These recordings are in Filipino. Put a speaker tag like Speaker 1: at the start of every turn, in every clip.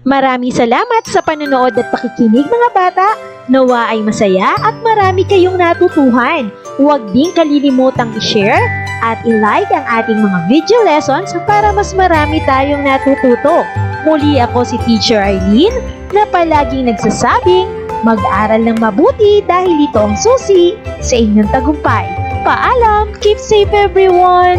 Speaker 1: Maraming salamat sa panonood at pakikinig mga bata. Nawa ay masaya at marami kayong natutuhan. Huwag din kalilimutang i-share at i-like ang ating mga video lessons para mas marami tayong natututo. Muli ako si Teacher Arlene na palaging nagsasabing mag-aral ng mabuti dahil ito ang susi sa inyong tagumpay. Paalam! Keep safe everyone!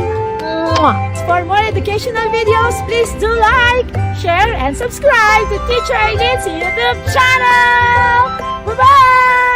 Speaker 1: Mwah!
Speaker 2: For more educational videos, please do like, share, and subscribe to Teacher Arlene's YouTube channel! Bye-bye!